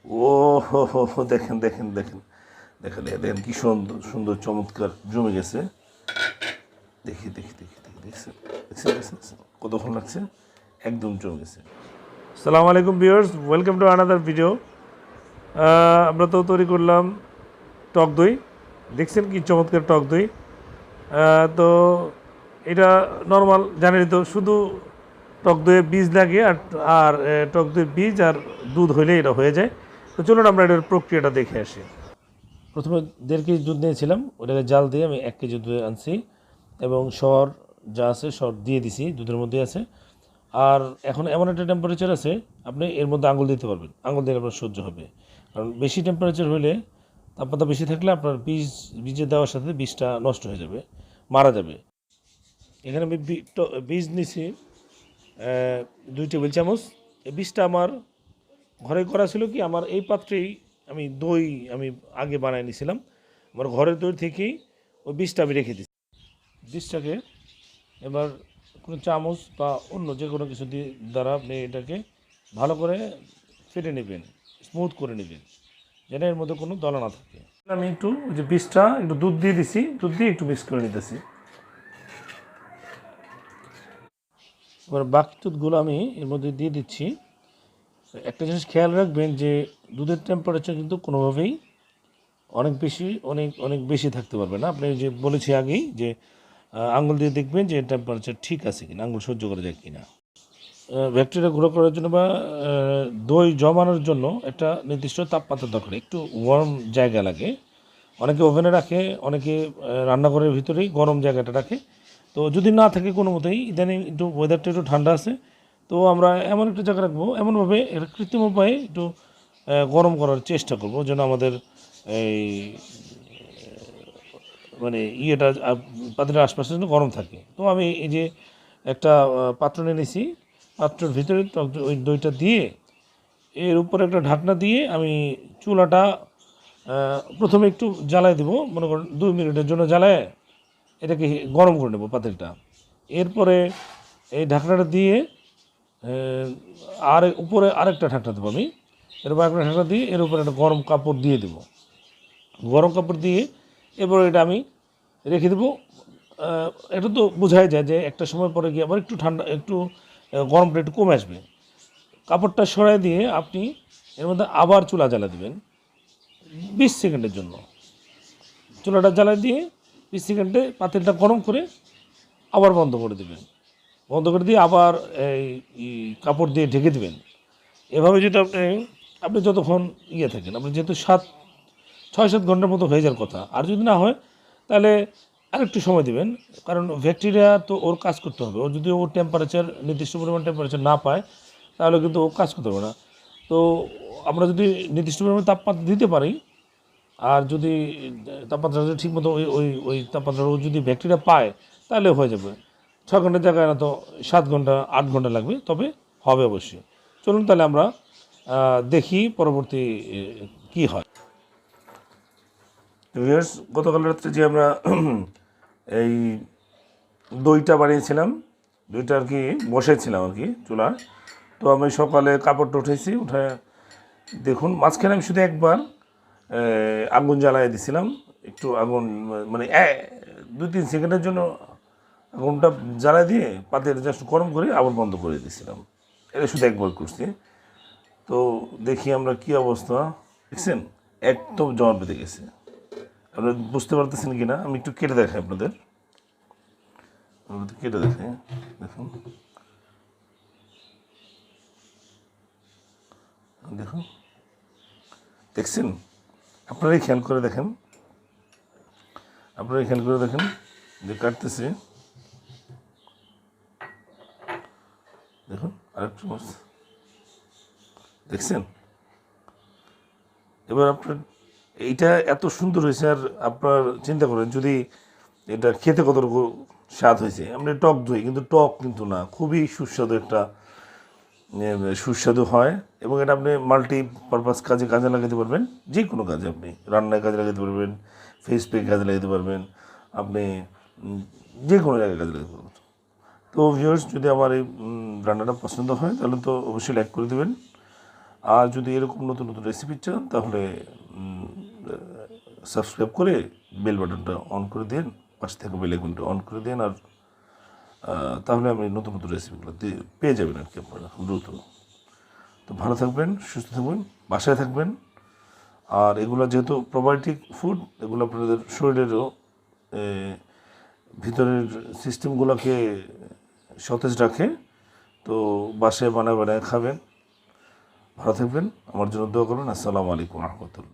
ও হো হো হো, দেখেন দেখেন দেখেন দেখেন দেখেন কি সুন্দর সুন্দর চমৎকার জমে গেছে। দেখি দেখি দেখি দেখি দেখছেন দেখছেন দেখছেন দেখছেন কতক্ষণ লাগছে, একদম জমে গেছে। আসসালামু আলাইকুম viewers, welcome to another video. আমরা তো তৈরি করলাম টক দই। দেখছেন কি চমৎকার টক দই। তো এটা নর্মাল জানেনই তো, শুধু টক দইয়ের বীজ লাগে আর আর টক দইয়ের বীজ আর দুধ হইলে এটা হয়ে যায়। তো চলুন আমরা এটার প্রক্রিয়াটা দেখে আসি। প্রথমে 1.5 কেজি দুধ নিয়েছিলাম, ওটাকে জাল দিয়ে আমি 1 কেজি দুধ আনছি এবং সর যা আছে সর দিয়ে দিছি, দুধের মধ্যে আছে। আর এখন এমন একটা টেম্পারেচার আছে, আপনি এর মধ্যে আঙুল দিতে পারবেন, আঙুল দিলে আপনার সহ্য হবে। কারণ বেশি টেম্পারেচার হলে, তাপমাত্রা বেশি থাকলে আপনার বীজে দেওয়ার সাথে বীজটা নষ্ট হয়ে যাবে, মারা যাবে। এখানে আমি বীজ নিছি 2 টেবিল চামচ। এই বীজটা আমার ঘরে করা ছিল কি, আমার এই পাত্রেই দই আমি আগে বানায় নিয়েছিলাম। আমার ঘরের দই থেকেই ওই বীজটা আমি রেখে দিচ্ছি। বীজটাকে এবার কোনো চামচ বা অন্য যে কোনো কিছু দিয়ে দ্বারা আপনি এটাকে ভালো করে ফেটে নেবেন, স্মুথ করে নেবেন, যেন এর মধ্যে কোনো দলা না থাকে। আমি একটু ওই যে বীজটা একটু দুধ দিয়ে দিছি, দুধ দিয়ে একটু মিক্স করে নিতেছি। এবার বাকি দুধগুলো আমি এর মধ্যে দিয়ে দিচ্ছি। একটা জিনিস খেয়াল রাখবেন যে দুধের টেম্পারেচার কিন্তু কোনোভাবেই অনেক বেশি থাকতে পারবে না। আপনি যে বলেছি আগেই যে আঙুল দিয়ে দেখবেন যে টেম্পারেচার ঠিক আছে কিনা, আঙুল সহ্য করা যায় কিনা। ব্যাকটেরিয়া গ্রো করার জন্য বা দই জমানোর জন্য একটা নির্দিষ্ট তাপমাত্রা দরকার, একটু ওয়ার্ম জায়গা লাগে। অনেকে ওভেনে রাখে, অনেকে রান্নাঘরের ভিতরেই গরম জায়গাটা রাখে। তো যদি না থাকে কোনো মতেই, ইদানিং একটু ওয়েদারটা একটু ঠান্ডা আছে, তো আমরা এমন একটা জায়গা রাখবো, এমনভাবে এটা কৃত্রিম উপায়ে একটু গরম করার চেষ্টা করব, যেন আমাদের এই মানে ইয়েটা পাত্রের আশপাশে যেন গরম থাকে। তো আমি এই যে একটা পাত্র নিয়ে নিয়েছি, পাত্রের ভিতরে ওই দইটা দিয়ে এর উপরে একটা ঢাকনা দিয়ে আমি চুলাটা প্রথমে একটু জ্বালায় দেবো, মনে করেন 2 মিনিটের জন্য জ্বালায় এটাকে গরম করে নেব পাতিলটা। এরপরে এই ঢাকনাটা দিয়ে আর উপরে আরেকটা ঢাকনা দেবো আমি, এর উপর একটা ঢাকনা দিয়ে এর উপরে একটা গরম কাপড় দিয়ে দেবো। গরম কাপড় দিয়ে এরপরে এটা আমি রেখে দেবো। এটা তো বোঝাই যায় যে একটা সময় পরে গিয়ে আবার একটু ঠান্ডা, একটু গরমটা একটু কমে আসবে। কাপড়টা সরাই দিয়ে আপনি এর মধ্যে আবার চুলা জ্বালা দেবেন 20 সেকেন্ডের জন্য। চুলাটা জ্বালা দিয়ে 20 সেকেন্ডে পাতিলটা গরম করে আবার বন্ধ করে দেবেন। বন্ধ করে দিয়ে আবার এই কাপড় দিয়ে ঢেকে দেবেন। এভাবে যদি আপনি যতক্ষণ থাকেন, আপনি যেহেতু 6-7 ঘন্টার মতো হয়ে যাওয়ার কথা। আর যদি না হয় তাহলে আরেকটু সময় দেবেন, কারণ ব্যাকটেরিয়া তো ওর কাজ করতে হবে। ওর যদি ওর টেম্পারেচার নির্দিষ্ট পরিমাণ টেম্পারেচার না পায়, তাহলে কিন্তু ও কাজ করতে পারবে না। তো আমরা যদি নির্দিষ্ট পরিমাণে তাপমাত্রা দিতে পারি, আর যদি তাপমাত্রা যদি ঠিকমতো ওই তাপমাত্রা ও যদি ব্যাকটেরিয়া পায়, তাহলে হয়ে যাবে। 6 ঘন্টার জায়গায় না তো 7 ঘন্টা 8 ঘন্টা লাগবে, তবে হবে অবশ্যই। চলুন তাহলে আমরা দেখি পরবর্তী কি হয়। ভিউয়ার্স, গতকাল রাত্রে যে আমরা এই দইটা বানিয়েছিলাম, দইটা আর কি বসেছিলাম আর কি চুলার। তো আমি সকালে কাপড়টা উঠেছি, উঠে দেখুন মাঝখানে আমি শুধু একবার আগুন জ্বালাই দিছিলাম, একটু আগুন মানে 2-3 সেকেন্ডের জন্য আগুনটা জ্বালাই দিয়ে পাতিল জাস্ট গরম করে আবার বন্ধ করে দিয়েছিলাম। এটা শুধু একবার করছি। তো দেখি আমরা কি অবস্থা। দেখছেন একদম জমা পেতে গেছে। আপনারা বুঝতে পারতেছেন কি না, আমি একটু কেটে দেখাই আপনাদের, কেটে দেখাই। দেখুন দেখুন, দেখছেন? আপনারাই খেয়াল করে দেখেন, যে কাটতেছে। দেখুন আরেকটু দেখছেন? এবার আপনার এইটা এত সুন্দর হয়েছে, আর আপনার চিন্তা করেন যদি এটা খেতে কতটুকু স্বাদ হয়েছে। আমরা টক দই, কিন্তু টক কিন্তু না, খুবই সুস্বাদু একটা সুস্বাদু হয়। এবং এটা আপনি মাল্টিপারপাস কাজে লাগাতে পারবেন, যে কোনো কাজে আপনি রান্নায় কাজে লাগাতে পারবেন, ফেস প্যাক কাজে লাগাতে পারবেন, আপনি যে কোনো জায়গায় কাজে লাগাতে পারবেন। তো ভিউয়ার্স, যদি আমার এই রান্নাটা পছন্দ হয় তাহলে তো অবশ্যই লাইক করে দেবেন। আর যদি এরকম নতুন নতুন রেসিপি চান তাহলে সাবস্ক্রাইব করে বেল বাটনটা অন করে দিন, পাশে থেকে বেল আইকনটা অন করে দিন। আর তাহলে আমি নতুন নতুন রেসিপিগুলো পেয়ে যাবেন আর কি আপনারা দ্রুত। তো ভালো থাকবেন, সুস্থ থাকবেন, বাসায় থাকবেন। আর এগুলো যেহেতু প্রোবায়োটিক ফুড, এগুলো আপনাদের শরীরেরও ভিতরের সিস্টেমগুলোকে সতেজ রাখে। তো বাসায় বানায় বানায় খাবেন। ভালো থাকবেন, আমার জন্য দোয়া করবেন। আসসালামু আলাইকুম রহমতুল্লাহ।